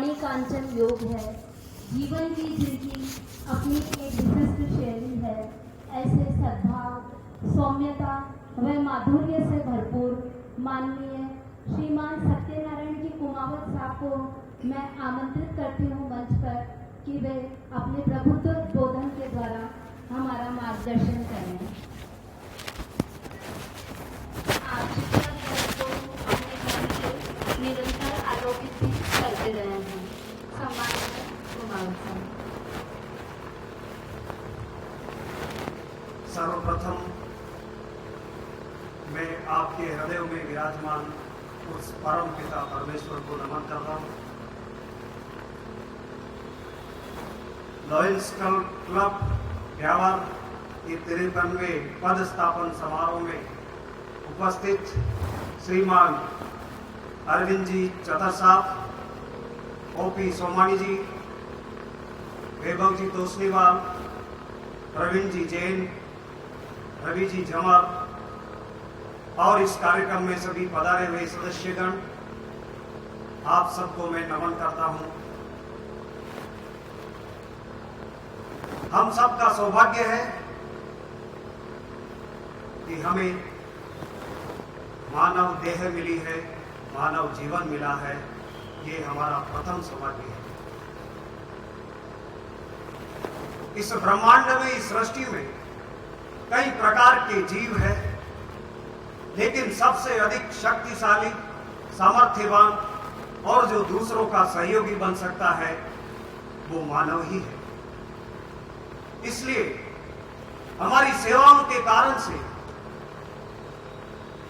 वाणी कांचन योग है, जीवन की जिनकी अपनी एक विशिष्ट शैली है, ऐसे सद्भाव, सौम्यता व माधुर्य से भरपूर माननीय श्रीमान सत्यनारायण जी कुमावत साहब को मैं आमंत्रित करती हूँ मंच पर कि वे अपने प्रबुद्ध बोधन के द्वारा हमारा मार्गदर्शन करें। आप शिक्षक को अपने घर से निरंतर आलोकित करते रहे हैं। सम्मानित कुमावत साहब। सर्वप्रथम मैं आपके हृदय में विराजमान उस परम पिता परमेश्वर को नमन करता हूँ। लॉयंस क्लब ब्यावर के 53वें पद स्थापन समारोह में उपस्थित श्रीमान अरविंद जी चतर साहब, ओपी सोमानी जी, वैभव जी तोसनीवाल, प्रवीण जी जैन, रवि जी झमर और इस कार्यक्रम में सभी पधारे हुए सदस्यगण, आप सबको मैं नमन करता हूं। हम सबका सौभाग्य है कि हमें मानव देह मिली है, मानव जीवन मिला है। ये हमारा प्रथम सौभाग्य है। इस ब्रह्मांड में, इस सृष्टि में कई प्रकार के जीव है, लेकिन सबसे अधिक शक्तिशाली, सामर्थ्यवान और जो दूसरों का सहयोगी बन सकता है वो मानव ही है। इसलिए हमारी सेवाओं के कारण से,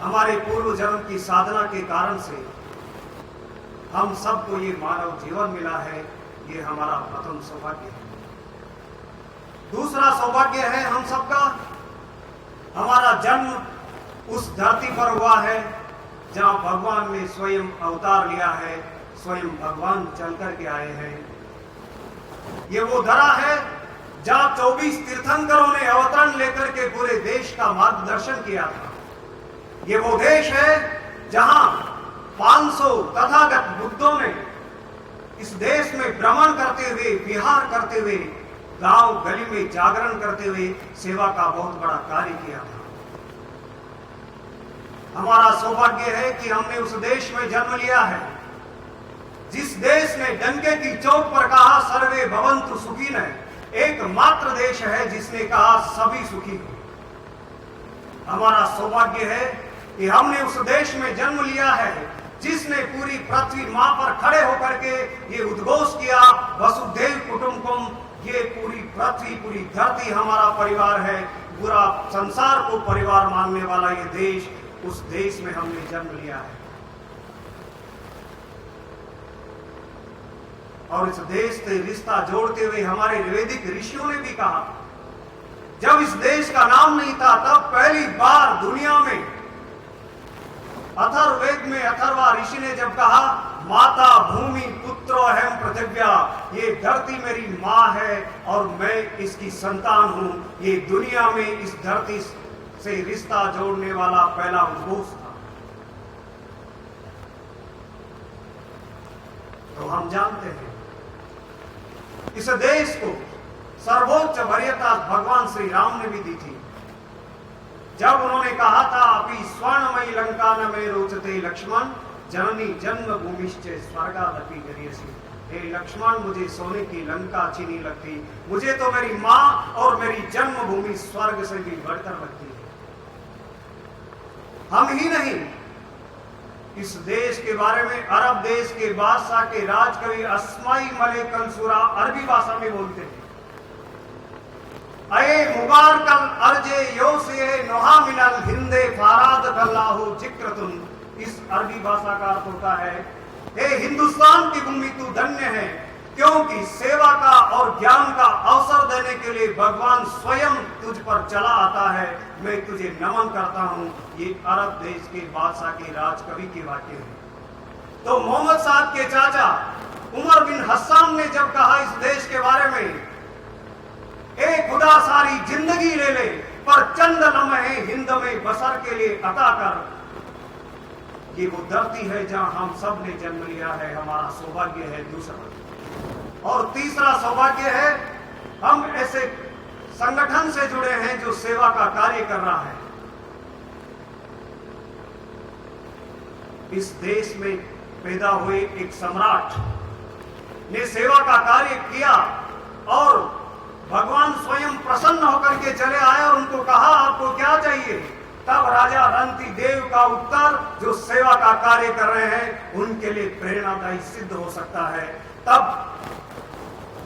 हमारे पूर्व जन्म की साधना के कारण से हम सबको ये मानव जीवन मिला है। ये हमारा प्रथम सौभाग्य है। दूसरा सौभाग्य है हम सबका, हमारा जन्म उस धरती पर हुआ है जहां भगवान ने स्वयं अवतार लिया है, स्वयं भगवान चल करके आए हैं। ये वो धरा है जहां 24 तीर्थंकरों ने अवतरण लेकर के पूरे देश का मार्गदर्शन किया था। ये वो देश है जहां 500 तथागत बुद्धों ने इस देश में भ्रमण करते हुए, विहार करते हुए, गांव गली में जागरण करते हुए सेवा का बहुत बड़ा कार्य किया था। हमारा सौभाग्य है कि हमने उस देश में जन्म लिया है जिस देश ने डंके की चोट पर कहा सर्वे भवन्तु सुखिनः, एकमात्र देश है जिसने कहा सभी सुखी हो। हमारा सौभाग्य है कि हमने उस देश में जन्म लिया है जिसने पूरी पृथ्वी मां पर खड़े होकर के ये उद्घोष किया वसुधैव कुटुंबकम, ये पूरी पृथ्वी, पूरी धरती हमारा परिवार है। पूरा संसार को परिवार मानने वाला ये देश, उस देश में हमने जन्म लिया है। और इस देश से रिश्ता जोड़ते हुए हमारे वैदिक ऋषियों ने भी कहा, जब इस देश का नाम नहीं था तब पहली बार दुनिया में अथर्ववेद में अथर्वा ऋषि ने जब कहा माता भूमि पुत्रो अहम पृथिव्या, ये धरती मेरी मां है और मैं इसकी संतान हूं। ये दुनिया में इस धरती से रिश्ता जोड़ने वाला पहला उद्घोष था। तो हम जानते हैं इस देश को सर्वोच्च वरीयता भगवान श्री राम ने भी दी थी। जब उन्होंने कहा था अपि स्वर्णमयी लंका न मे रोचते लक्ष्मण, जननी जन्मभूमिश्च स्वर्गादपि गरीयसी। हे लक्ष्मण, मुझे सोने की लंका अच्छी नहीं लगती, मुझे तो मेरी मां और मेरी जन्मभूमि स्वर्ग से भी बढ़कर लगती है। हम ही नहीं, इस देश के बारे में अरब देश के बादशाह के राजकवि अस्माई मलिक कंसूरा अरबी भाषा में बोलते हैं, अये मुबारकल अर्जे योसे नोहा मिनल हिंदे फाराद कल्लाहु जिक्रतुन। इस अरबी भाषा का अर्थ होता है, हे हिंदुस्तान की भूमि तू धन्य है, क्योंकि सेवा का और ज्ञान का अवसर देने के लिए भगवान स्वयं तुझ पर चला आता है। मैं तुझे नमन करता हूं। ये अरब देश के बादशाह के राजकवि के वाक्य हैं। तो मोहम्मद साहब के चाचा उमर बिन हस्सान ने जब कहा इस देश के बारे में, ए खुदा सारी जिंदगी ले ले पर चंद लम्हे हिंद में बसर के लिए अता कर, ये वो धरती है जहां हम सब ने जन्म लिया है, हमारा सौभाग्य है दूसरा। और तीसरा सौभाग्य है हम ऐसे संगठन से जुड़े हैं जो सेवा का कार्य कर रहा है। इस देश में पैदा हुए एक सम्राट ने सेवा का कार्य किया और भगवान स्वयं प्रसन्न होकर के चले आए और उनको कहा आपको क्या चाहिए। तब राजा रंती देव का उत्तर जो सेवा का कार्य कर रहे हैं उनके लिए प्रेरणादायी सिद्ध हो सकता है। तब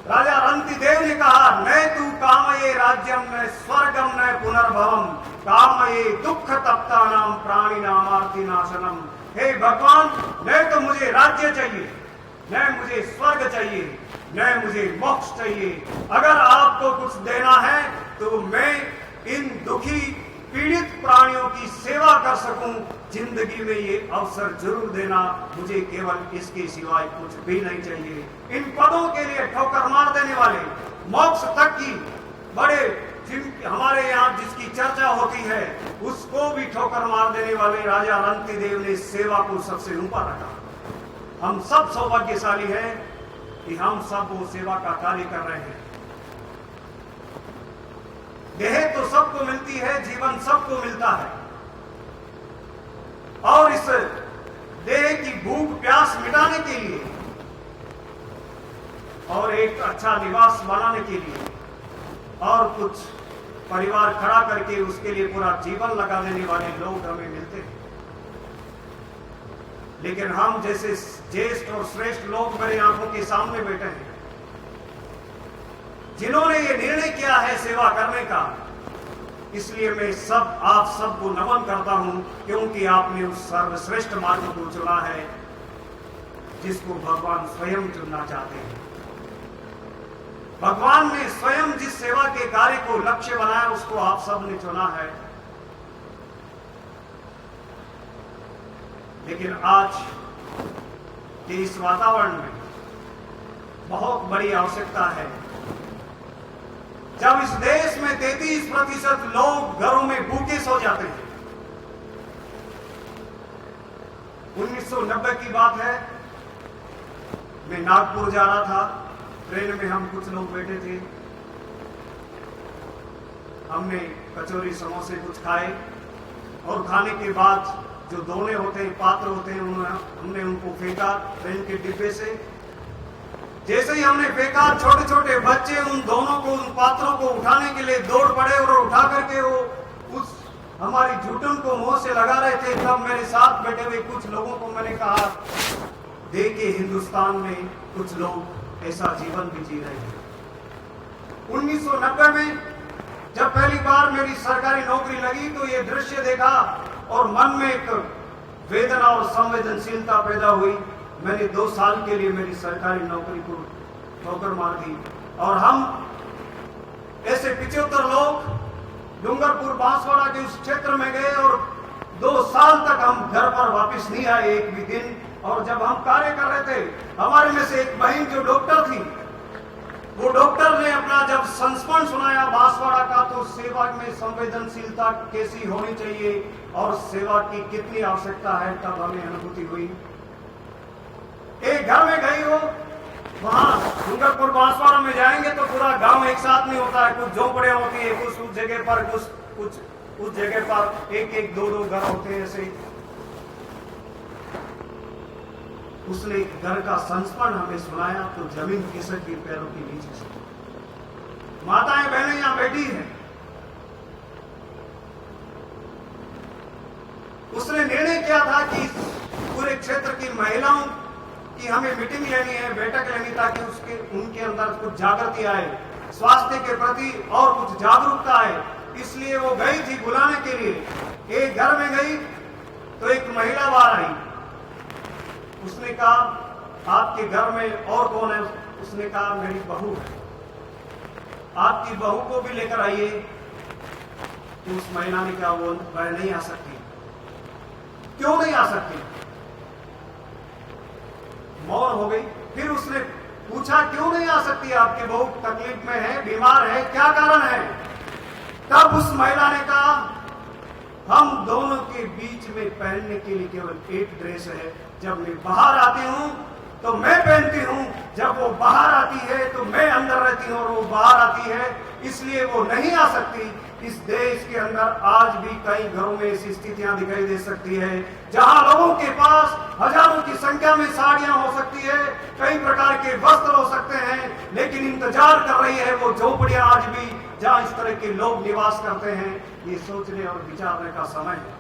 राजा रंती देव ने कहा न तू कामये राज्यम न स्वर्गम न पुनर्भवम कामये दुख तप्ता नाम प्राणी नामार्ति नाशनम। हे भगवान, न तो मुझे राज्य चाहिए, न मुझे स्वर्ग चाहिए, न मुझे मोक्ष चाहिए। अगर आपको कुछ देना है तो मैं इन दुखी पीड़ित प्राणियों की सेवा कर सकूं, जिंदगी में ये अवसर जरूर देना, मुझे केवल इसके सिवाय कुछ भी नहीं चाहिए। इन पदों के लिए ठोकर मार देने वाले, मोक्ष तक की बड़े हमारे यहाँ जिसकी चर्चा होती है उसको भी ठोकर मार देने वाले राजा रंती देव ने सेवा को सबसे ऊपर रखा। हम सब सौभाग्यशाली हैं कि हम सब वो सेवा का कार्य कर रहे हैं। देह तो सबको मिलती है, जीवन सबको मिलता है, और इस देह की भूख प्यास मिटाने के लिए और एक अच्छा निवास बनाने के लिए और कुछ परिवार खड़ा करके उसके लिए पूरा जीवन लगा देने वाले लोग हमें मिलते हैं। लेकिन हम जैसे ज्येष्ठ और श्रेष्ठ लोग मेरे आंखों के सामने बैठे हैं जिन्होंने ये निर्णय किया है सेवा करने का, इसलिए मैं आप सबको नमन करता हूं, क्योंकि आपने उस सर्वश्रेष्ठ मार्ग को चुना है जिसको भगवान स्वयं चुनना चाहते हैं। भगवान ने स्वयं जिस सेवा के कार्य को लक्ष्य बनाया उसको आप सब ने चुना है। लेकिन आज के इस वातावरण में बहुत बड़ी आवश्यकता है। जब इस देश में 33% लोग घरों में भूखे सो जाते हैं। 1990 की बात है, मैं नागपुर जा रहा था, ट्रेन में हम कुछ लोग बैठे थे। हमने कचौरी समोसे कुछ खाए और खाने के बाद जो दोने होते हैं, पात्र होते हैं, हमने उनको फेंका ट्रेन के डिब्बे से। जैसे ही हमने फेंका, छोटे छोटे बच्चे उन दोनों को, उन पात्रों को उठाने के लिए दौड़ पड़े और उठा करके वो उस हमारी झूठन को मुंह से लगा रहे थे। तब मेरे साथ बैठे हुए कुछ लोगों को मैंने कहा, देखिए हिंदुस्तान में कुछ लोग ऐसा जीवन भी जी रहे हैं। 1990 में जब पहली बार मेरी सरकारी नौकरी लगी तो ये दृश्य देखा और मन में एक वेदना और संवेदनशीलता पैदा हुई। मैंने 2 साल के लिए मेरी सरकारी नौकरी को ठोकर मार दी और हम ऐसे 75 लोग डूंगरपुर बांसवाड़ा के उस क्षेत्र में गए और 2 साल तक हम घर पर वापस नहीं आए एक भी दिन। और जब हम कार्य कर रहे थे, हमारे में से एक बहन जो डॉक्टर थी, वो डॉक्टर ने अपना जब संस्मरण सुनाया बांसवाड़ा का, तो सेवा में संवेदनशीलता कैसी होनी चाहिए और सेवा की कितनी आवश्यकता है, तब हमें अनुभूति हुई। एक घर में गई हो, वहां डूंगरपुर बांसवाड़ा में जाएंगे तो पूरा गांव एक साथ नहीं होता है, कुछ झोपड़ियां होती है, कुछ उस जगह पर, कुछ उस जगह पर एक 2 घर होते हैं। ऐसे उसने घर का संस्मरण हमें सुनाया तो जमीन खिसक गई पैरों के नीचे से। माताएं बहनें यहां बैठी हैं। उसने निर्णय किया था कि पूरे क्षेत्र की महिलाओं की हमें मीटिंग लेनी है, बैठक लेनी, ताकि उनके अंदर कुछ जागृति आए, स्वास्थ्य के प्रति और कुछ जागरूकता आए। इसलिए वो गई थी बुलाने के लिए। एक घर में गई तो एक महिला बाहर आई। उसने कहा आपके घर में और कौन है? उसने कहा मेरी बहू है। आपकी बहू को भी लेकर आइए। तो उस महिला ने कहा वह नहीं आ सकती। क्यों नहीं आ सकती? मौन हो गई। फिर उसने पूछा क्यों नहीं आ सकती? आपकी बहू तकलीफ में है, बीमार है, क्या कारण है? तब उस महिला ने कहा हम दोनों के बीच में पहनने के लिए केवल एक ड्रेस है। जब मैं बाहर आती हूँ तो मैं पहनती हूँ, जब वो बाहर आती है तो मैं अंदर रहती हूँ और वो बाहर आती है, इसलिए वो नहीं आ सकती। इस देश के अंदर आज भी कई घरों में ऐसी स्थितियां दिखाई दे सकती है जहां लोगों के पास हजारों की संख्या में साड़ियां हो सकती है, कई प्रकार के वस्त्र हो सकते हैं, लेकिन इंतजार कर रही है वो झोपड़ियां आज भी जहां इस तरह के लोग निवास करते हैं। ये सोचने और विचारने का समय है।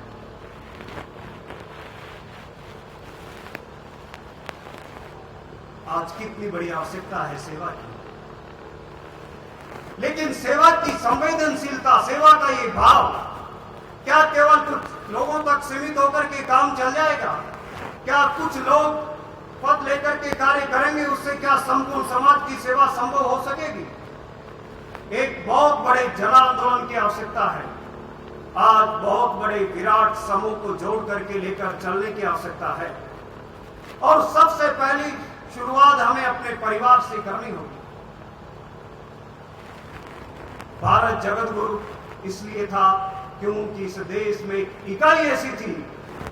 आज कितनी बड़ी आवश्यकता है सेवा की, लेकिन सेवा की संवेदनशीलता, सेवा का ये भाव क्या केवल कुछ लोगों तक सीमित होकर के काम चल जाएगा? क्या कुछ लोग पद लेकर के कार्य करेंगे, उससे क्या संपूर्ण समाज की सेवा संभव हो सकेगी? एक बहुत बड़े जन आंदोलन की आवश्यकता है। आज बहुत बड़े विराट समूह को जोड़ करके लेकर चलने की आवश्यकता है, और सबसे पहली शुरुआत हमें अपने परिवार से करनी होगी। भारत जगत गुरु इसलिए था क्योंकि इस देश में एक इकाई ऐसी थी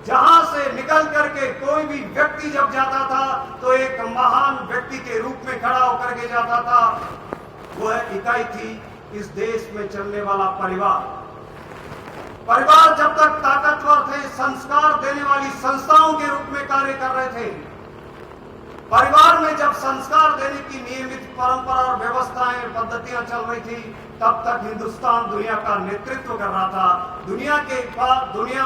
जहां से निकल करके कोई भी व्यक्ति जब जाता था तो एक महान व्यक्ति के रूप में खड़ा होकर के जाता था। वह इकाई थी इस देश में चलने वाला परिवार। परिवार जब तक ताकतवर थे, संस्कार देने वाली संस्थाओं के रूप में कार्य कर रहे थे। परिवार में जब संस्कार देने की नियमित परंपरा और व्यवस्थाएं पद्धतियां चल रही थी, तब तक हिंदुस्तान दुनिया का नेतृत्व कर रहा था। दुनिया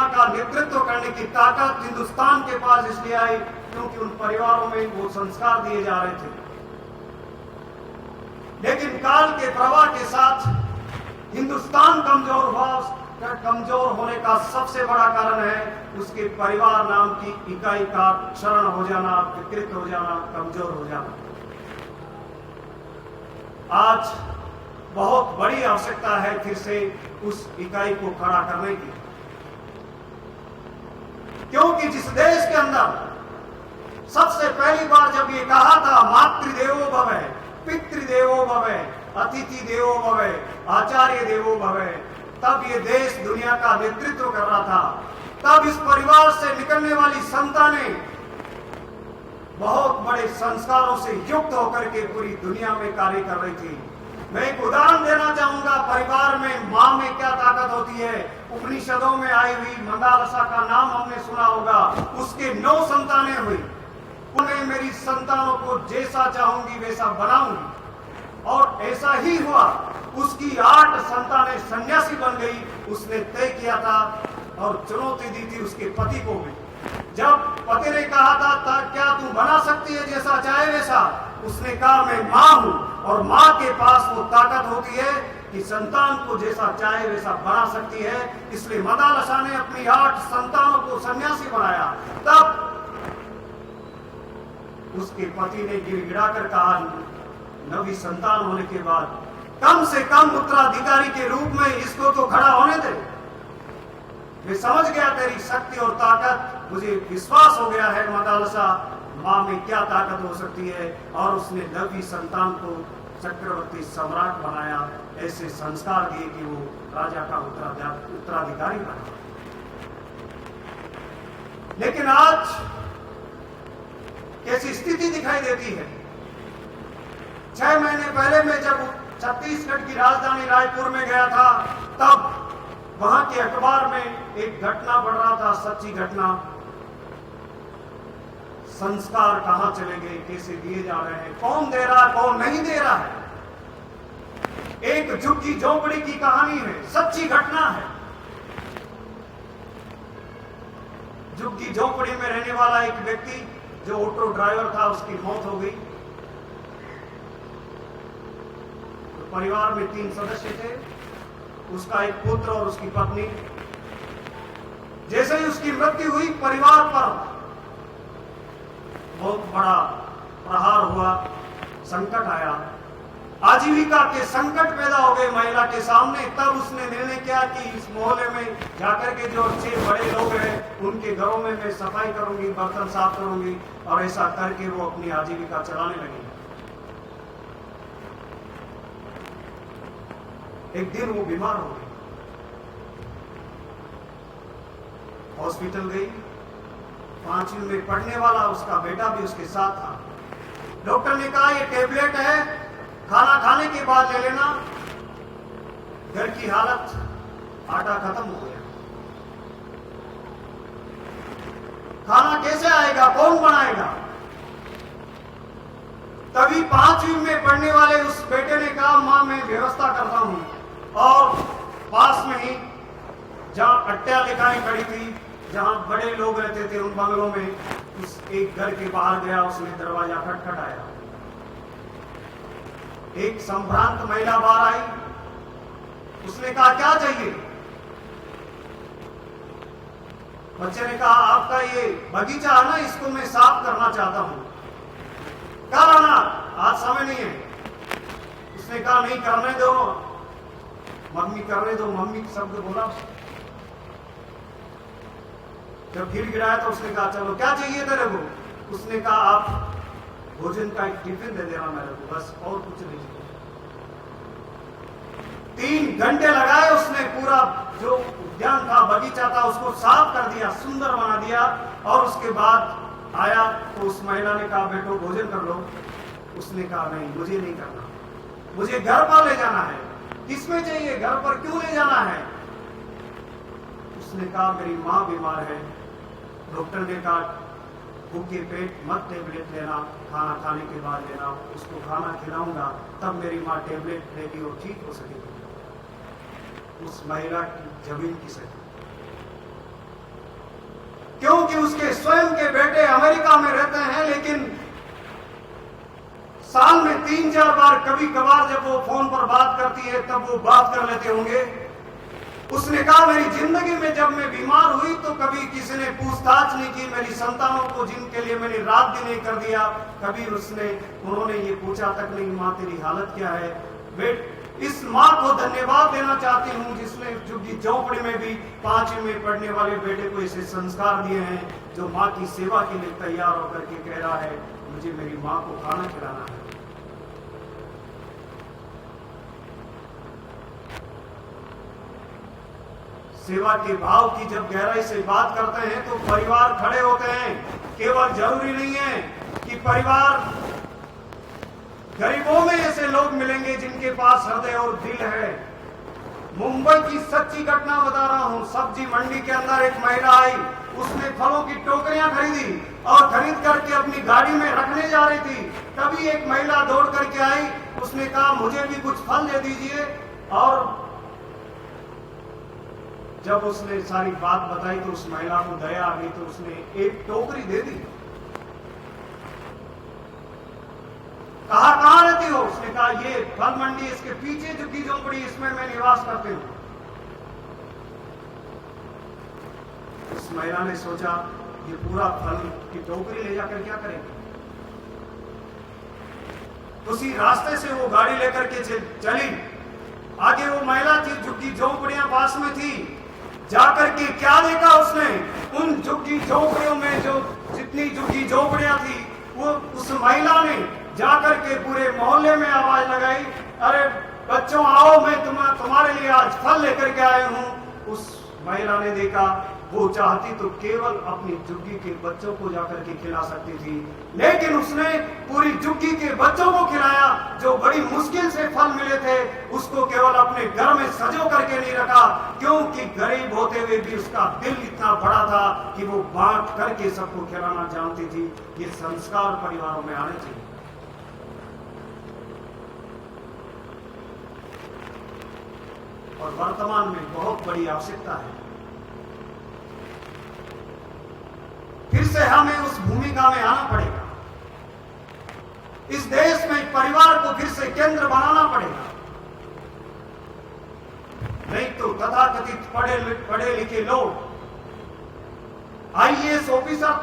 का नेतृत्व करने की ताकत हिंदुस्तान के पास इसलिए आई क्योंकि उन परिवारों में वो संस्कार दिए जा रहे थे। लेकिन काल के प्रवाह के साथ हिंदुस्तान कमजोर हुआ। कमजोर होने का सबसे बड़ा कारण है उसके परिवार नाम की इकाई का क्षरण हो जाना, विकृत हो जाना, कमजोर हो जाना। आज बहुत बड़ी आवश्यकता है फिर से उस इकाई को खड़ा करने की, क्योंकि जिस देश के अंदर सबसे पहली बार जब ये कहा था मातृदेवो भव, पितृदेवो भव, अतिथि देवो भव, आचार्य देवो भव, तब ये देश दुनिया का नेतृत्व कर रहा था। तब इस परिवार से निकलने वाली संतानें बहुत बड़े संस्कारों से युक्त होकर के पूरी दुनिया में कार्य कर रही थी। मैं एक उदाहरण देना चाहूंगा। परिवार में मां में क्या ताकत होती है? उपनिषदों में आई हुई मंदालसा का नाम हमने सुना होगा। उसके 9 संतानें हुई। उन्हें मेरी संतानों को जैसा चाहूंगी वैसा बनाऊंगी, और ऐसा ही हुआ। उसकी 8 संतानें सन्यासी बन गई। उसने तय किया था और चुनौती दी थी उसके पति को भी। जब पति ने कहा था क्या तू बना सकती है जैसा चाहे वैसा, उसने कहा मैं मां हूं, और मां के पास वो ताकत होती है कि संतान को जैसा चाहे वैसा बना सकती है। इसलिए मंदालसा ने अपनी 8 संतानों को सन्यासी बनाया। तब उसके पति ने गिड़गिड़ा कर कहा, 9वीं संतान होने के बाद कम से कम उत्तराधिकारी के रूप में इसको तो खड़ा होने दे। मैं समझ गया तेरी शक्ति और ताकत, मुझे विश्वास हो गया है मंदालसा मां में क्या ताकत हो सकती है, और उसने 9वीं संतान को चक्रवर्ती सम्राट बनाया। ऐसे संस्कार दिए कि वो राजा का उत्तराधिकारी बना। लेकिन आज कैसी स्थिति दिखाई देती है? 6 महीने पहले मैं जब छत्तीसगढ़ की राजधानी रायपुर में गया था, तब वहां के अखबार में एक घटना बढ़ रहा था, सच्ची घटना। संस्कार कहां चले गए, कैसे दिए जा रहे हैं, कौन दे रहा है, कौन नहीं दे रहा है। एक झुग्गी झोपड़ी की कहानी है, सच्ची घटना है। झुग्गी झोपड़ी में रहने वाला एक व्यक्ति जो ऑटो ड्राइवर था, उसकी मौत हो गई। परिवार में 3 सदस्य थे, उसका एक पुत्र और उसकी पत्नी। जैसे ही उसकी मृत्यु हुई, परिवार पर बहुत बड़ा प्रहार हुआ, संकट आया, आजीविका के संकट पैदा हो गए महिला के सामने। तब उसने निर्णय किया कि इस मोहल्ले में जाकर के जो अच्छे बड़े लोग हैं उनके घरों में मैं सफाई करूंगी, बर्तन साफ करूंगी, और ऐसा करके वो अपनी आजीविका चलाने लगी। एक दिन वो बीमार हो गई। हॉस्पिटल गई। 5वीं में पढ़ने वाला उसका बेटा भी उसके साथ था। डॉक्टर ने कहा ये टेबलेट है, खाना खाने के बाद ले लेना। घर की हालत, आटा खत्म हो गया, खाना कैसे आएगा, कौन बनाएगा? तभी 5वीं में पढ़ने वाले उस बेटे ने कहा मां मैं व्यवस्था करता हूं। और पास में ही जहां अट्टालिकाएं खड़ी थी, जहां बड़े लोग रहते थे उन बंगलों में, उस एक घर के बाहर गया, उसने दरवाजा खटखटाया। एक संभ्रांत महिला बाहर आई। उसने कहा क्या चाहिए? बच्चे ने कहा आपका ये बगीचा है ना, इसको मैं साफ करना चाहता हूं, कल आना, आज समय नहीं है। उसने कहा नहीं करने दो मम्मी, करने दो मम्मी शब्द बोला। जब गिर गिराया तो उसने कहा चलो क्या चाहिए तेरे को? उसने कहा आप भोजन का एक टिफिन दे देना मेरे को, बस और कुछ नहीं चाहिए। 3 घंटे लगाए उसने, पूरा जो उद्यान था, बगीचा था, उसको साफ कर दिया, सुंदर बना दिया। और उसके बाद आया तो उस महिला ने कहा बेटो भोजन कर लो। उसने कहा नहीं मुझे नहीं करना, मुझे घर पर ले जाना है। किसमें चाहिए, घर पर क्यों ले जाना है? उसने कहा मेरी मां बीमार है, डॉक्टर ने कहा भूखे पेट मत टेबलेट लेना, खाना खाने के बाद लेना, उसको खाना खिलाऊंगा तब मेरी मां टेबलेट लेगी और ठीक हो सकेगी। उस महिला की जमीन की सकी, क्योंकि उसके स्वयं के बेटे अमेरिका में रहते हैं, लेकिन साल में 3-4 बार कभी कभार जब वो फोन पर बात करती है तब वो बात कर लेते होंगे। उसने कहा मेरी जिंदगी में जब मैं बीमार हुई तो कभी किसी ने पूछताछ नहीं की, मेरी संतानों को जिनके लिए मैंने रात दिन कर दिया, कभी उन्होंने ये पूछा तक नहीं मां तेरी हालत क्या है। बेट इस मां को धन्यवाद देना चाहती हूं जिसने झुग्गी झोंपड़ी में भी 5वीं में पढ़ने वाले बेटे को ऐसे संस्कार दिए हैं, जो मां की सेवा के लिए तैयार होकर के कह रहा है मुझे मेरी मां को खाना खिलाना है। सेवा के भाव की जब गहराई से बात करते हैं तो परिवार खड़े होते हैं। केवल जरूरी नहीं है कि परिवार, गरीबों में ऐसे लोग मिलेंगे जिनके पास हृदय और दिल है। मुंबई की सच्ची घटना बता रहा हूं। सब्जी मंडी के अंदर एक महिला आई, उसने फलों की टोकरियां खरीदी और खरीद करके अपनी गाड़ी में रखने जा रही थी। तभी एक महिला दौड़ करके आई, उसने कहा मुझे भी कुछ फल दे दीजिए। और जब उसने सारी बात बताई तो उस महिला को दया आ गई, तो उसने एक टोकरी दे दी। कहां रहती हो? उसने कहा ये फल मंडी, इसके पीछे झुग्गी झोंपड़ी, इसमें मैं निवास करती हूं। उस महिला ने सोचा ये पूरा फल की टोकरी ले जाकर क्या करेंगे। उसी रास्ते से वो गाड़ी लेकर के चली। आगे वो महिला थी, झुग्गी झोंपड़ियां पास में थी। जाकर के क्या देखा उसने, उन झुग्गी झोंपड़ियों में जो जितनी झुग्गी झोंपड़ियां थी, वो उस महिला ने जाकर के पूरे मोहल्ले में आवाज लगाई, अरे बच्चों आओ, मैं तुम्हारे लिए आज फल लेकर के आए हूं। उस महिला ने देखा वो चाहती तो केवल अपनी झुग्गी के बच्चों को जाकर के खिला सकती थी, लेकिन उसने पूरी झुग्गी के बच्चों को खिलाया। जो बड़ी मुश्किल से फल मिले थे उसको केवल अपने घर में सजो करके नहीं रखा, क्योंकि गरीब होते हुए भी उसका दिल इतना बड़ा था कि वो बांट करके सबको खिलाना जानती थी। ये संस्कार परिवारों में आने चाहिए। और वर्तमान में बहुत बड़ी आवश्यकता है, फिर से हमें उस भूमिका में आना पड़ेगा। इस देश में परिवार को फिर से केंद्र बनाना पड़ेगा, नहीं तो तथाकथित पढ़े लिखे लोग आईएएस ऑफिसर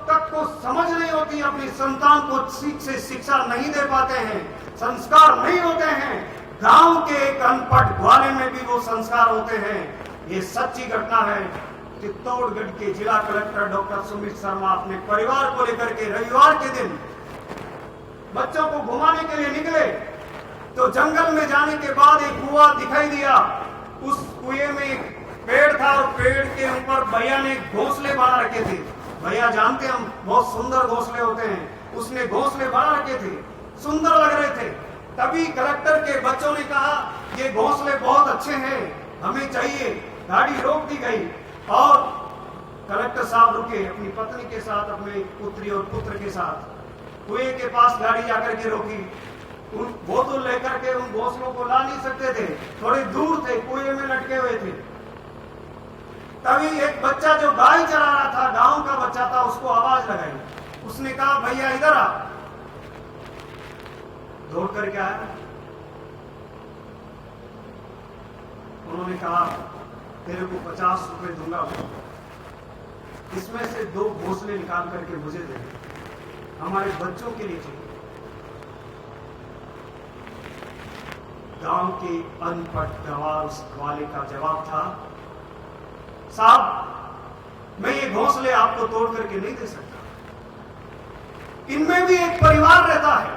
तक को समझ नहीं होती, अपनी संतान को ठीक से शिक्षा नहीं दे पाते हैं, संस्कार नहीं होते हैं। गांव के एक अनपढ़ ग्वाले में भी वो संस्कार होते हैं। ये सच्ची घटना है। चित्तौड़गढ़ के जिला कलेक्टर डॉक्टर सुमित शर्मा अपने परिवार को लेकर के रविवार के दिन बच्चों को घुमाने के लिए निकले, तो जंगल में जाने के बाद एक कुआं दिखाई दिया। उस कुएं में पेड़ था और पेड़ के ऊपर भैया ने घोंसले बना रखे थे। भैया जानते हम बहुत सुंदर घोंसले होते हैं, उसने घोंसले बना रखे थे, सुंदर लग रहे थे। तभी कलेक्टर के बच्चों ने कहा ये घोंसले बहुत अच्छे हैं, हमें चाहिए। गाड़ी रोक दी गई और कलेक्टर साहब रुके, अपनी पत्नी के साथ, अपने पुत्री और पुत्र के साथ कुएं के पास गाड़ी जाकर के रोकी। उन बोतल लेकर के उन घोंसलों को ला नहीं सकते थे, थोड़े दूर थे, कुएं में लटके हुए थे। तभी एक बच्चा जो गाय चरा रहा था, गांव का बच्चा था, उसको आवाज लगाई। उसने कहा भैया इधर आ। दौड़ करके आया। उन्होंने कहा तेरे को 50 रुपए दूंगा, इसमें से 2 घोंसले निकाल करके मुझे दे, हमारे बच्चों के लिए चाहिए। गांव के अनपढ़ गंवार उस वाले का जवाब था, साहब मैं ये घोंसले आपको तोड़ करके नहीं दे सकता, इनमें भी एक परिवार रहता है,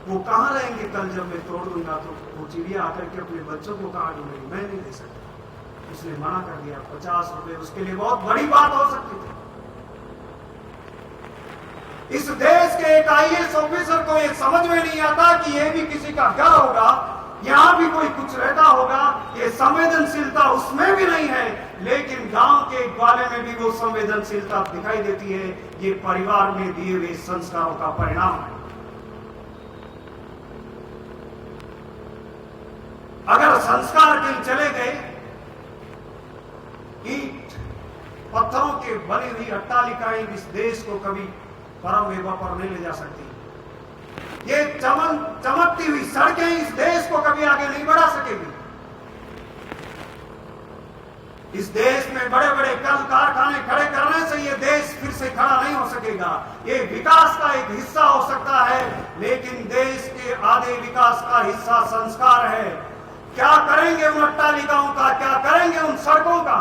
वो कहां रहेंगे कल जब मैं तोड़ दूंगा तो वो चिड़िया आकर के अपने बच्चों को कहां ढूंढेगी, मैं नहीं दे सकता। उसने मना कर दिया। 50 रुपए उसके लिए बहुत बड़ी बात हो सकती थी। इस देश के एक IAS ऑफिसर को ये समझ में नहीं आता कि ये भी किसी का घर होगा, यहां भी कोई कुछ रहता होगा, ये संवेदनशीलता उसमें भी नहीं है। लेकिन गांव के ग्वाले में भी वो संवेदनशीलता दिखाई देती है। ये परिवार में दिए हुए संस्कारों का परिणाम है। अगर संस्कार कहीं चले गए, ईंट पत्थरों के बनी हुई अट्टालिकाएं इस देश को कभी परम वैभव पर नहीं ले जा सकती। ये चमकती हुई सड़कें इस देश को कभी आगे नहीं बढ़ा सकेगी। इस देश में बड़े बड़े कल कारखाने खड़े करने से ये देश फिर से खड़ा नहीं हो सकेगा। ये विकास का एक हिस्सा हो सकता है, लेकिन देश के आधे विकास का हिस्सा संस्कार है। क्या करेंगे उन अट्टालिकाओं का, क्या करेंगे उन सड़कों का,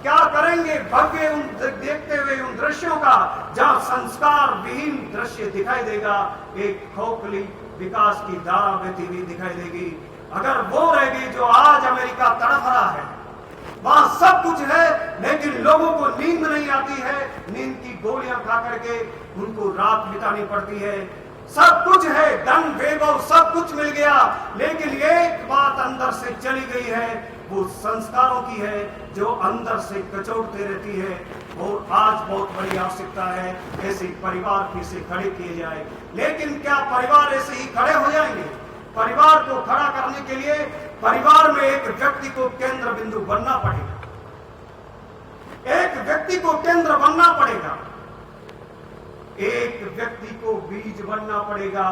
क्या करेंगे भव्य उन देखते हुए उन दृश्यों का जहां संस्कार विहीन दृश्य दिखाई देगा, एक खोखली विकास की धारा बहती हुई दिखाई देगी। अगर वो रहेगी जो आज अमेरिका तड़प रहा है, वहां सब कुछ है लेकिन लोगों को नींद नहीं आती है, नींद की गोलियां खा करके उनको रात बितानी पड़ती है। सब कुछ है, धन वैभव सब कुछ मिल गया, लेकिन एक बात अंदर से चली गई है, वो संस्कारों की है जो अंदर से कचोटते रहती है। और आज बहुत बड़ी आवश्यकता है ऐसे परिवार फिर से खड़े किए जाए। लेकिन क्या परिवार ऐसे ही खड़े हो जाएंगे? परिवार को खड़ा करने के लिए परिवार में एक व्यक्ति को केंद्र बिंदु बनना पड़ेगा, एक व्यक्ति को केंद्र बनना पड़ेगा, एक व्यक्ति को बीज बनना पड़ेगा।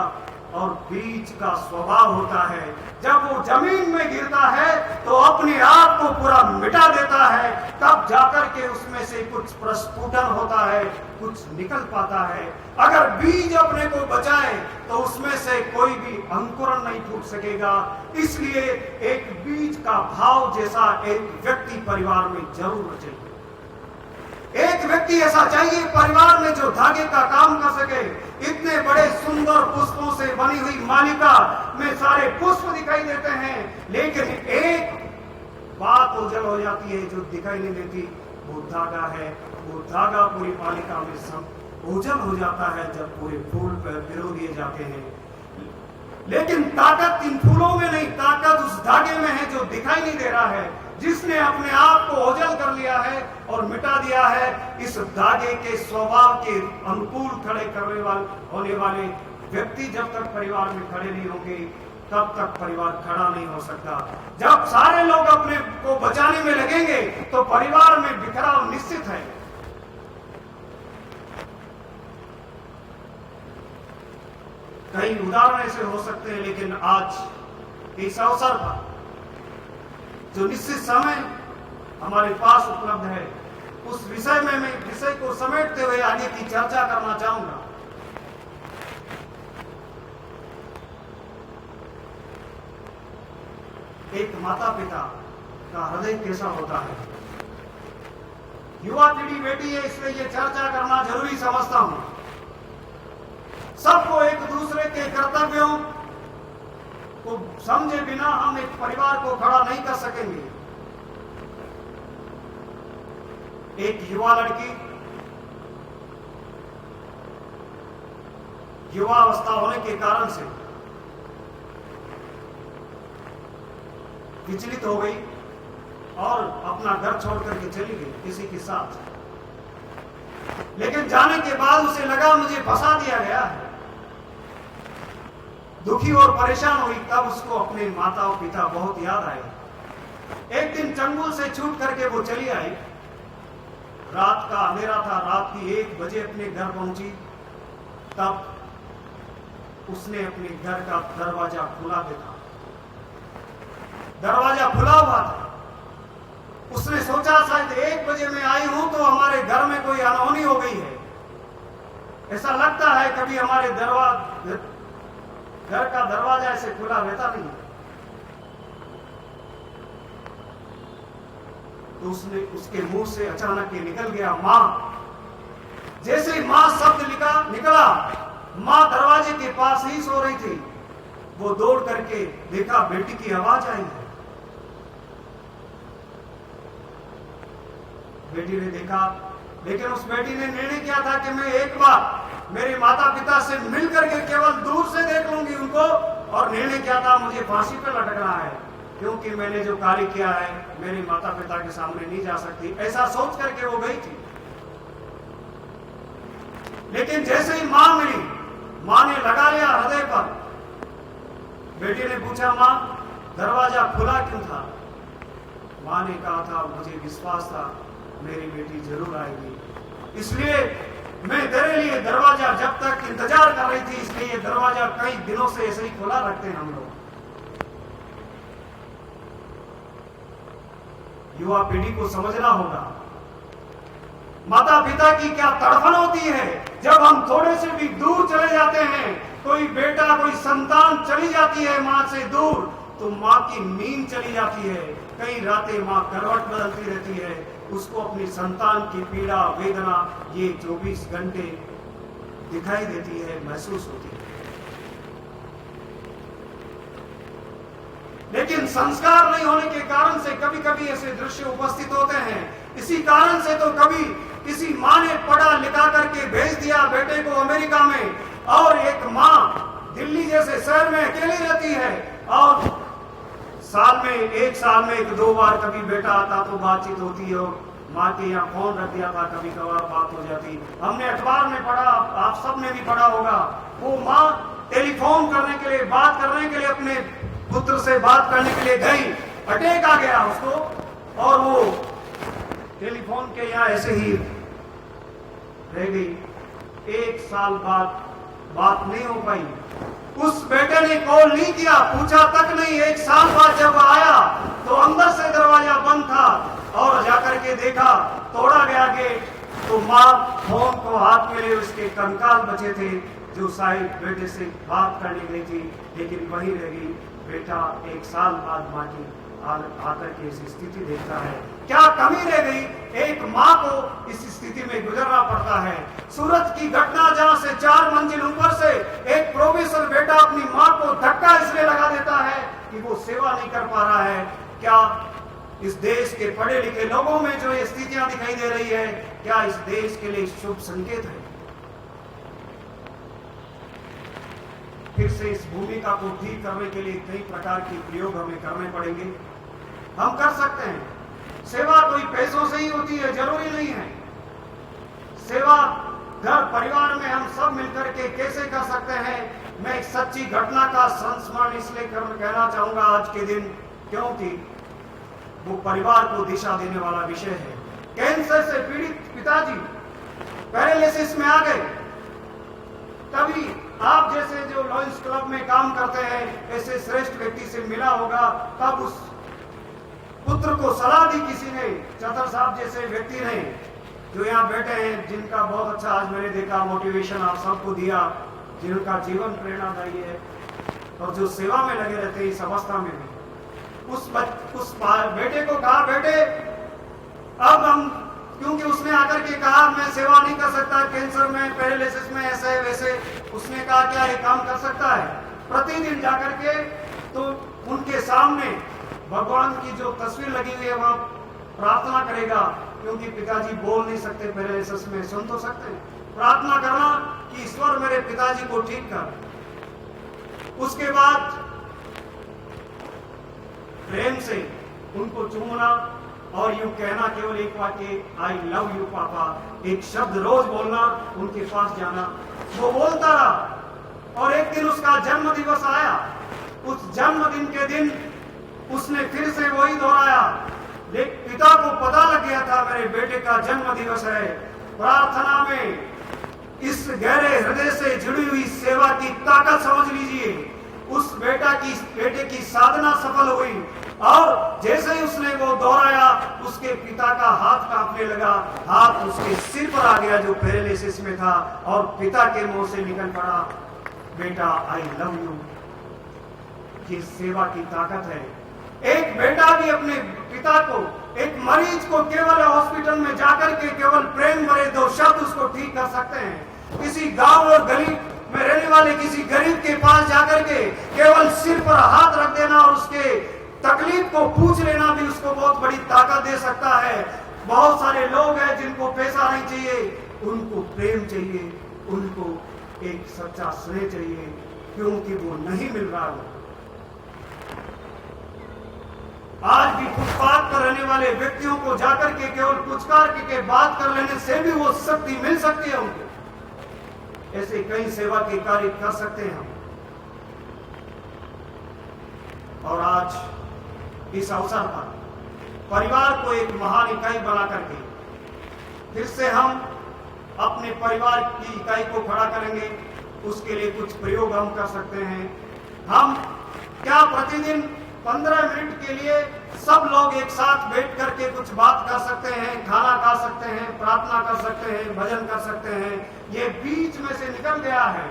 और बीज का स्वभाव होता है, जब वो जमीन में गिरता है तो अपने आप को पूरा मिटा देता है, तब जाकर के उसमें से कुछ प्रस्फुटन होता है, कुछ निकल पाता है। अगर बीज अपने को बचाए तो उसमें से कोई भी अंकुरण नहीं फूट सकेगा। इसलिए एक बीज का भाव जैसा एक व्यक्ति परिवार में जरूर चाहिए। एक व्यक्ति ऐसा चाहिए परिवार में जो धागे का काम कर सके। इतने बड़े सुंदर पुष्पों से बनी हुई मालिका में सारे पुष्प दिखाई देते हैं, लेकिन एक बात ओझल हो जाती है जो दिखाई नहीं देती, वो धागा है। वो धागा पूरी मालिका में सब ओझल हो जाता है जब पूरे फूल पर पिरो दिए जाते हैं। लेकिन ताकत इन फूलों में नहीं, ताकत उस धागे में है जो दिखाई नहीं दे रहा है, जिसने अपने आप को ओझल कर लिया है और मिटा दिया है। इस धागे के स्वभाव के अनुकूल खड़े करने होने वाले व्यक्ति जब तक परिवार में खड़े नहीं होंगे तब तक परिवार खड़ा नहीं हो सकता। जब सारे लोग अपने को बचाने में लगेंगे तो परिवार में बिखराव निश्चित है। कई उदाहरण ऐसे हो सकते हैं, लेकिन आज इस अवसर पर जो निश्चित समय हमारे पास उपलब्ध है, उस विषय में मैं विषय को समेटते हुए आगे की चर्चा करना चाहूंगा। एक माता पिता का हृदय कैसा होता है। युवा पीढ़ी बेटी है, इसलिए ये चर्चा करना जरूरी समझता हूं। सबको एक दूसरे के कर्तव्यों को समझे बिना हम एक परिवार को खड़ा नहीं कर सकेंगे। एक युवा लड़की युवा अवस्था होने के कारण से विचलित हो गई और अपना घर छोड़ करके चली गई किसी के साथ। लेकिन जाने के बाद उसे लगा मुझे फंसा दिया गया है। दुखी और परेशान हुई, तब उसको अपने माता और पिता बहुत याद आए। एक दिन चंगुल से छूट करके वो चली आई। रात का अंधेरा था, रात की 1 बजे अपने घर पहुंची। तब उसने अपने घर का दरवाजा खुला देखा। दरवाजा खुला हुआ था। उसने सोचा शायद 1 बजे मैं आई हूं तो हमारे घर में कोई अनहोनी हो गई है। ऐसा लगता है कभी हमारे घर का दरवाजा ऐसे खुला रहता नहीं। तो उसके मुंह से अचानक ही निकल गया मां। जैसे ही मां शब्द निकला, मां दरवाजे के पास ही सो रही थी। वो दौड़ करके देखा बेटी की आवाज आई है। बेटी ने देखा, लेकिन उस बेटी ने निर्णय किया था कि मैं एक बार मेरे माता पिता से मिल करके केवल दूर से देख लूंगी उनको, और निर्णय किया था मुझे फांसी पर लटकना है, क्योंकि मैंने जो कार्य किया है मेरे माता पिता के सामने नहीं जा सकती। ऐसा सोच करके वो गई थी। लेकिन जैसे ही मां मिली, मां ने लगा लिया हृदय पर। बेटी ने पूछा, मां दरवाजा खुला क्यों था? मां ने कहा था मुझे विश्वास था मेरी बेटी जरूर आएगी, इसलिए मैं तेरे लिए दरवाजा जब तक इंतजार कर रही थी, इसलिए ये दरवाजा कई दिनों से ऐसे ही खुला रखते हैं हम लोग। युवा पीढ़ी को समझना होगा माता पिता की क्या तड़फन होती है जब हम थोड़े से भी दूर चले जाते हैं। कोई बेटा, कोई संतान चली जाती है मां से दूर, तो मां की नींद चली जाती है। कई रातें मां करवट बदलती रहती है। उसको अपनी संतान की पीड़ा, वेदना ये 24 घंटे दिखाई देती है, महसूस होती है। लेकिन संस्कार नहीं होने के कारण से कभी कभी ऐसे दृश्य उपस्थित होते हैं। इसी कारण से तो कभी किसी मां ने पढ़ा लिखा करके भेज दिया बेटे को अमेरिका में, और एक मां दिल्ली जैसे शहर में अकेली रहती है, और एक साल में 1-2 बार कभी बेटा आता तो बातचीत होती है, और माँ के यहाँ फोन रख दिया था, कभी कभार बात हो जाती। हमने अखबार में पढ़ा, आप सब ने भी पढ़ा होगा, वो माँ टेलीफोन करने के लिए, बात करने के लिए, अपने पुत्र से बात करने के लिए गई, अटैक आ गया उसको, और वो टेलीफोन के यहाँ ऐसे ही रह गई। 1 साल बाद बात नहीं हो पाई। उस बेटे ने कॉल नहीं किया, पूछा तक नहीं। 1 साल बाद जब आया तो अंदर से दरवाजा बंद था, और जाकर के देखा तोड़ा गया गेट, तो माँ फोन को हाथ में ले उसके कंकाल बचे थे, जो शायद बेटे से बात करने गई थी, लेकिन वहीं रह गई। बेटा 1 साल बाद माँ की आकर के इस स्थिति देखता है। क्या कमी रह गई? एक माँ को इस स्थिति में गुजरना पड़ता है। सूरत की घटना जहाँ से 4 मंजिल ऊपर से एक प्रोफेसर बेटा अपनी माँ को धक्का इसलिए लगा देता है कि वो सेवा नहीं कर पा रहा है। क्या इस देश के पढ़े लिखे लोगों में जो ये स्थितियां दिखाई दे रही है, क्या इस देश के लिए शुभ संकेत है? फिर से इस भूमिका को ठीक करने के लिए कई प्रकार के प्रयोग हमें करने पड़ेंगे। हम कर सकते हैं। सेवा कोई पैसों से ही होती है, जरूरी नहीं है। सेवा घर परिवार में हम सब मिलकर के कैसे कर सकते हैं? मैं एक सच्ची घटना का संस्मरण इसलिए कहना चाहूंगा आज के दिन, क्योंकि वो परिवार को दिशा देने वाला विषय है। कैंसर से पीड़ित पिताजी पैरालिसिस में आ गए। तभी आप जैसे जो लॉयंस क्लब में काम करते हैं, ऐसे श्रेष्ठ व्यक्ति से मिला होगा, तब उस पुत्र को सलाह दी किसी ने, चतर साहब जैसे व्यक्ति ने, जो यहाँ बैठे हैं, जिनका बहुत अच्छा आज मैंने देखा मोटिवेशन आप सबको दिया, जिनका जीवन प्रेरणादायी है और जो सेवा में लगे रहते हैं इस अवस्था में भी। उस बेटे को कहा, बेटे अब हम, क्योंकि उसने आकर के कहा मैं सेवा नहीं कर सकता, कैंसर में, पैरालिसिस में, ऐसे वैसे, उसने कहा क्या एक काम कर सकता है, प्रतिदिन जाकर के तो उनके सामने भगवान की जो तस्वीर लगी हुई है वहां प्रार्थना करेगा, क्योंकि पिताजी बोल नहीं सकते, पैरालिसिस में सुन तो सकते हैं। प्रार्थना करना कि ईश्वर मेरे पिताजी को ठीक कर। उसके बाद प्रेम से उनको चूमना और यूं कहना केवल एक वाक्य, आई लव यू पापा, एक शब्द रोज बोलना, उनके पास जाना। वो बोलता रहा और एक दिन उसका जन्म दिवस आया। उस जन्मदिन के दिन उसने फिर से वही दोहराया। पिता को पता लग गया था मेरे बेटे का जन्म दिवस है। प्रार्थना में इस गहरे हृदय से जुड़ी हुई सेवा की ताकत समझ लीजिए। उस बेटे की साधना सफल हुई और जैसे ही उसने वो दोहराया, उसके पिता का हाथ कांपने लगा। हाथ उसके सिर पर आ गया जो पैरालिसिस में था, और पिता के मुंह से निकल पड़ा, बेटा आई लव यू। ये सेवा की ताकत है। एक बेटा भी अपने पिता को, एक मरीज को केवल हॉस्पिटल में जाकर के केवल प्रेम भरे 2 शब्द उसको ठीक कर सकते हैं। किसी गांव और गली में रहने वाले किसी गरीब के पास जाकर के केवल सिर पर हाथ रख देना और उसके तकलीफ को पूछ लेना भी उसको बहुत बड़ी ताकत दे सकता है। बहुत सारे लोग हैं जिनको पैसा नहीं चाहिए, उनको प्रेम चाहिए, उनको एक सच्चा स्नेह चाहिए, क्योंकि वो नहीं मिल रहा है। आज भी फुटपाथ पर रहने वाले व्यक्तियों को जाकर के केवल पुचकार के बात कर लेने से भी वो शक्ति मिल सकती है उनको। ऐसे कई सेवा के कार्य कर सकते हैं हम। और आज इस अवसर पर परिवार को एक महान इकाई बना करके फिर से हम अपने परिवार की इकाई को खड़ा करेंगे। उसके लिए कुछ प्रयोग हम कर सकते हैं। हम क्या प्रतिदिन 15 मिनट के लिए सब लोग एक साथ बैठ करके कुछ बात कर सकते हैं, खाना खा सकते हैं, प्रार्थना कर सकते हैं, भजन कर सकते हैं। ये बीच में से निकल गया है।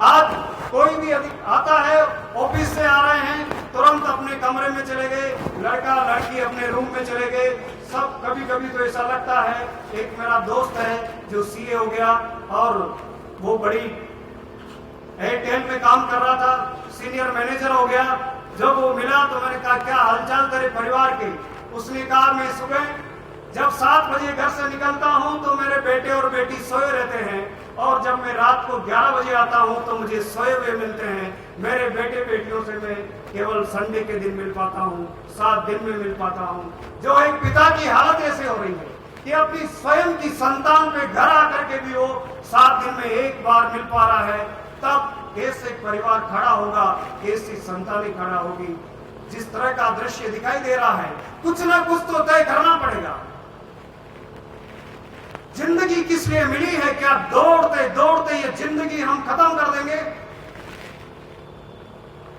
आज कोई भी आता है, ऑफिस से आ रहे हैं, तुरंत अपने कमरे में चले गए, लड़का लड़की अपने रूम में चले गए। सब कभी कभी तो ऐसा लगता है। एक मेरा दोस्त है जो सीए हो गया और वो बड़ी एयरटेल में काम कर रहा था, सीनियर मैनेजर हो गया। जब वो मिला तो मैंने कहा क्या हालचाल तेरे परिवार के? उसने कहा मैं सुबह जब 7 बजे घर से निकलता हूं तो मेरे बेटे और बेटी सोए रहते हैं, और जब मैं रात को 11 बजे आता हूं तो मुझे सोए हुए मिलते हैं। मेरे बेटे बेटियों से मैं केवल संडे के दिन मिल पाता हूं, 7 दिन में मिल पाता हूं। जो एक पिता की हालत ऐसे हो रही है कि अपनी स्वयं की संतान पे घर आकर के भी वो 7 दिन में एक बार मिल पा रहा है। तब कैसे परिवार खड़ा होगा, कैसी संतानें खड़ा होगी। जिस तरह का दृश्य दिखाई दे रहा है, कुछ ना कुछ तो तय करना पड़ेगा। जिंदगी किस लिए मिली है? क्या दौड़ते दौड़ते ये जिंदगी हम खत्म कर देंगे?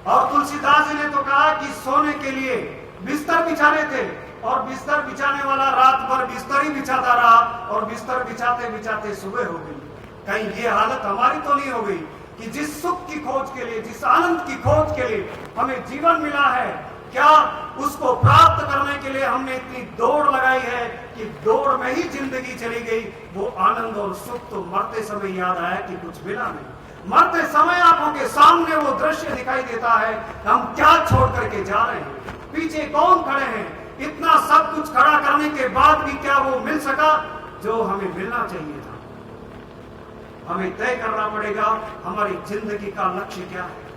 और तुलसीदास जी ने तो कहा कि सोने के लिए बिस्तर बिछाने थे, और बिस्तर बिछाने वाला रात भर बिस्तर ही बिछाता रहा, और बिस्तर बिछाते बिछाते सुबह हो गई। कहीं ये हालत हमारी तो नहीं हो गई कि जिस सुख की खोज के लिए, जिस आनंद की खोज के लिए हमें जीवन मिला है, क्या उसको प्राप्त करने के लिए हमने इतनी दौड़ लगाई है कि दौड़ में ही जिंदगी चली गई। वो आनंद और सुख तो मरते समय याद आया कि कुछ मिला नहीं। मरते समय आंखों के सामने वो दृश्य दिखाई देता है, हम क्या छोड़ करके जा रहे हैं, पीछे कौन खड़े हैं। इतना सब कुछ खड़ा करने के बाद भी क्या वो मिल सका जो हमें मिलना चाहिए था? हमें तय करना पड़ेगा हमारी जिंदगी का लक्ष्य क्या है।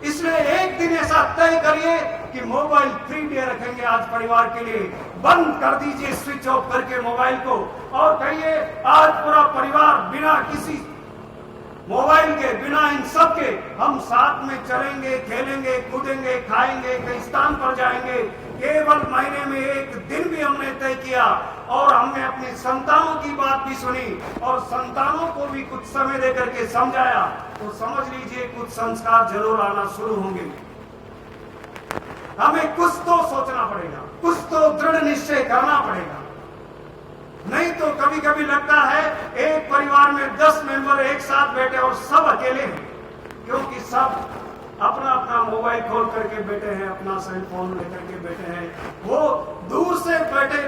इसलिए एक दिन ऐसा तय करिए कि मोबाइल फ्री डे रखेंगे आज परिवार के लिए। बंद कर दीजिए स्विच ऑफ करके मोबाइल को, और कहिए आज पूरा परिवार बिना किसी मोबाइल के, बिना इन सब के हम साथ में चलेंगे, खेलेंगे, कूदेंगे, खाएंगे, कई स्थान पर जाएंगे। केवल महीने में एक दिन भी हमने तय किया, और हमने अपनी संतानों की बात भी सुनी और संतानों को भी कुछ समय देकर के समझाया, तो समझ लीजिए कुछ संस्कार जरूर आना शुरू होंगे। हमें कुछ तो सोचना पड़ेगा, कुछ तो दृढ़ निश्चय करना पड़ेगा। नहीं तो कभी कभी लगता है एक परिवार में 10 मेंबर एक साथ बैठे और सब अकेले हैं, क्योंकि सब अपना अपना मोबाइल खोल करके बैठे हैं, अपना सेल फोन लेकर के बैठे हैं। वो दूर से बैठे,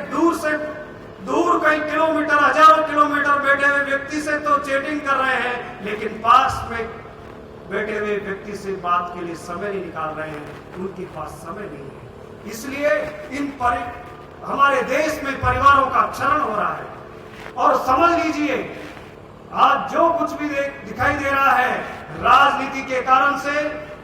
दूर कई किलोमीटर, हजारों किलोमीटर बैठे हुए व्यक्ति से तो चैटिंग कर रहे हैं, लेकिन पास में बैठे हुए व्यक्ति से बात के लिए समय नहीं निकाल रहे हैं, उनके पास समय नहीं है। इसलिए हमारे देश में परिवारों का क्षरण हो रहा है। और समझ लीजिए, आज जो कुछ भी दिखाई दे रहा है, राजनीति के कारण से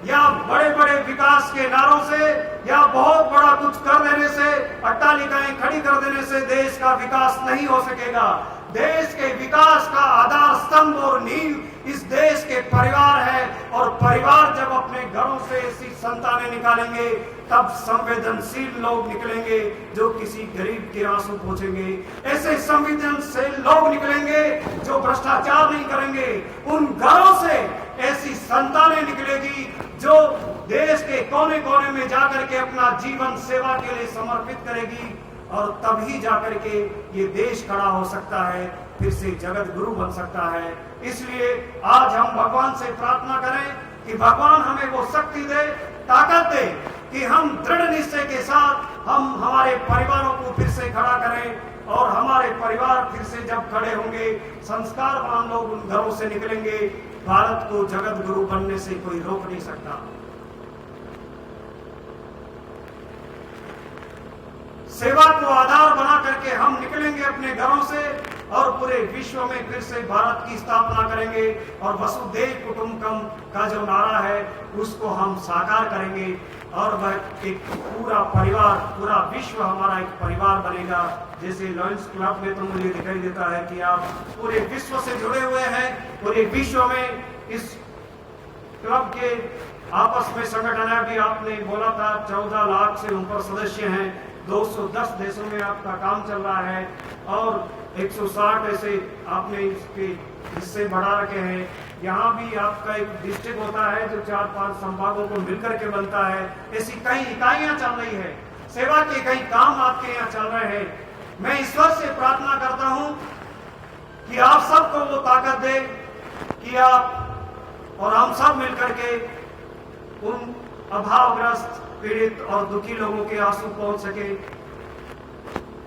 या बड़े बड़े विकास के नारों से या बहुत बड़ा कुछ कर देने से, अट्टालिकाएं खड़ी कर देने से देश का विकास नहीं हो सकेगा। देश के विकास का आधार स्तंभ और नींव इस देश के परिवार है, और परिवार जब अपने घरों से ऐसी संतानें निकालेंगे तब संवेदनशील लोग निकलेंगे जो किसी गरीब के आंसू पोंछेंगे। ऐसे संवेदनशील लोग निकलेंगे जो भ्रष्टाचार नहीं करेंगे। उन घरों से ऐसी संतानें निकलेगी जो देश के कोने कोने में जाकर के अपना जीवन सेवा के लिए समर्पित करेगी, और तभी जाकर के ये देश खड़ा हो सकता है, फिर से जगत गुरु बन सकता है। इसलिए आज हम भगवान से प्रार्थना करें कि भगवान हमें वो शक्ति दे, ताकत दे कि हम दृढ़ निश्चय के साथ हम हमारे परिवारों को फिर से खड़ा करें, और हमारे परिवार फिर से जब खड़े होंगे, संस्कारवान लोग उन घरों से निकलेंगे, भारत को जगत गुरु बनने से कोई रोक नहीं सकता। सेवा को आधार बना करके हम निकलेंगे अपने घरों से, और पूरे विश्व में फिर से भारत की स्थापना करेंगे, और वसुधैव कुटुंबकम का जो नारा है उसको हम साकार करेंगे, और वह एक पूरा परिवार, पूरा विश्व हमारा एक परिवार बनेगा। जैसे लॉयंस क्लब में तो मुझे दिखाई देता है कि आप पूरे विश्व से जुड़े हुए हैं। पूरे विश्व में इस क्लब के आपस में संगठन है, अभी आपने बोला था 14 लाख से ऊपर सदस्य हैं, 210 देशों में आपका काम चल रहा है, और 160 ऐसे आपने इसके हिस्से बढ़ा रखे हैं। यहाँ भी आपका एक डिस्ट्रिक्ट होता है जो 4-5 संभागों को मिलकर के बनता है। ऐसी कई इकाइयां चल रही है, सेवा के कई काम आपके यहाँ चल रहे हैं। मैं ईश्वर से प्रार्थना करता हूँ कि आप सबको वो ताकत दे कि आप और हम सब मिलकर के उन अभावग्रस्त, पीड़ित और दुखी लोगों के आंसू पहुंच सके,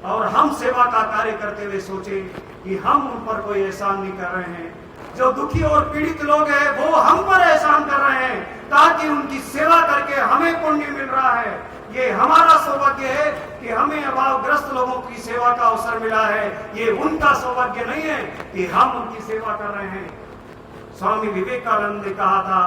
और हम सेवा का कार्य करते हुए सोचे कि हम उन पर कोई एहसान नहीं कर रहे हैं। जो दुखी और पीड़ित लोग हैं वो हम पर एहसान कर रहे हैं, ताकि उनकी सेवा करके हमें पुण्य मिल रहा है। ये हमारा सौभाग्य है कि हमें अभावग्रस्त लोगों की सेवा का अवसर मिला है। ये उनका सौभाग्य नहीं है कि हम उनकी सेवा कर रहे हैं। स्वामी विवेकानंद ने कहा था,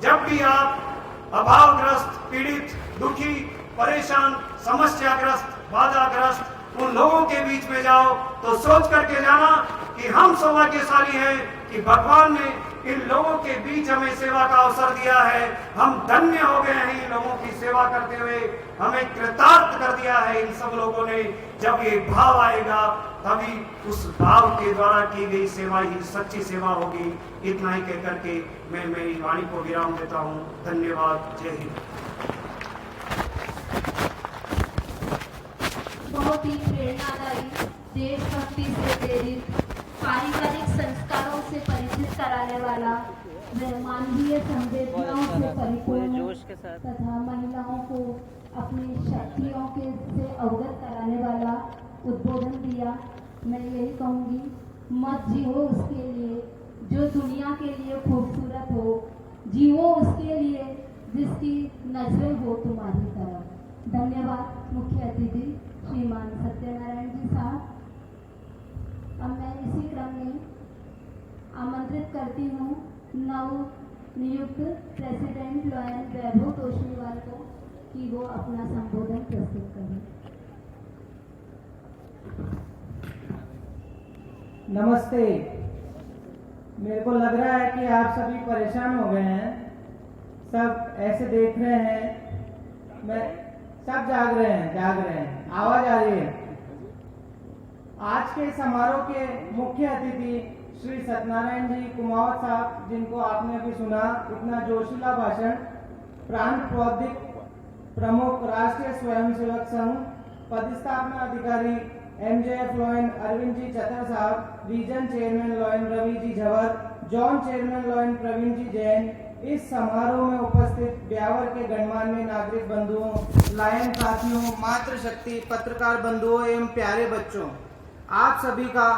जब भी आप अभावग्रस्त, पीड़ित, दुखी, परेशान, समस्याग्रस्त, बाधाग्रस्त उन लोगों के बीच में जाओ तो सोच करके जाना कि हम सौभाग्यशाली हैं कि भगवान ने इन लोगों के बीच हमें सेवा का अवसर दिया है। हम धन्य हो गए हैं इन लोगों की सेवा करते हुए, हमें कृतार्थ कर दिया है इन सब लोगों ने। जब ये भाव आएगा तभी उस भाव के द्वारा की गई सेवा ही सच्ची सेवा होगी। इतना ही कहकर के मैं मेरी वाणी को विराम देता हूँ। धन्यवाद। जय हिंद। बहुत ही प्रेरणादायी, देशभक्ति से प्रेरित, पारिवारिक संस्कारों से परिचित कराने वाला, मानवीय संवेदनाओं से परिपूर्ण तथा महिलाओं को अपनी शक्तियों के से अवगत कराने वाला उद्बोधन दिया। मैं यही कहूँगी, मत जियो उसके लिए जो दुनिया के लिए खूबसूरत हो, जियो उसके लिए जिसकी नजरें हो तुम्हारी तरफ। धन्यवाद मुख्य अतिथि श्रीमान सत्यनारायण जी साहब। अब मैं इसी क्रम में आमंत्रित करती हूँ नव नियुक्त प्रेसिडेंट लॉयन वैभव तोषणीवाल को कि वो अपना संबोधन प्रस्तुत करें। नमस्ते। मेरे को लग रहा है कि आप सभी परेशान हो गए हैं, सब ऐसे देख रहे हैं, मैं सब जाग रहे हैं, आवाज आ रही है। आज के समारोह के मुख्य अतिथि श्री सत्यनारायण जी कुमावत साहब, जिनको आपने अभी सुना, इतना जोशीला भाषण, प्रांत बौद्धिक प्रमुख राष्ट्रीय स्वयंसेवक संघ, पदस्थापना अधिकारी MJF लॉयन अरविंद जी चतर साहब, region chairman lion Ravi ji झवर, जॉन चेयरमैन लॉयन प्रवीण जी जैन, इस समारोह में उपस्थित ब्यावर के गणमान्य नागरिक बंधुओं, लायन साथियों, मातृशक्ति, पत्रकार बंधुओं एवं प्यारे बच्चों, आप सभी का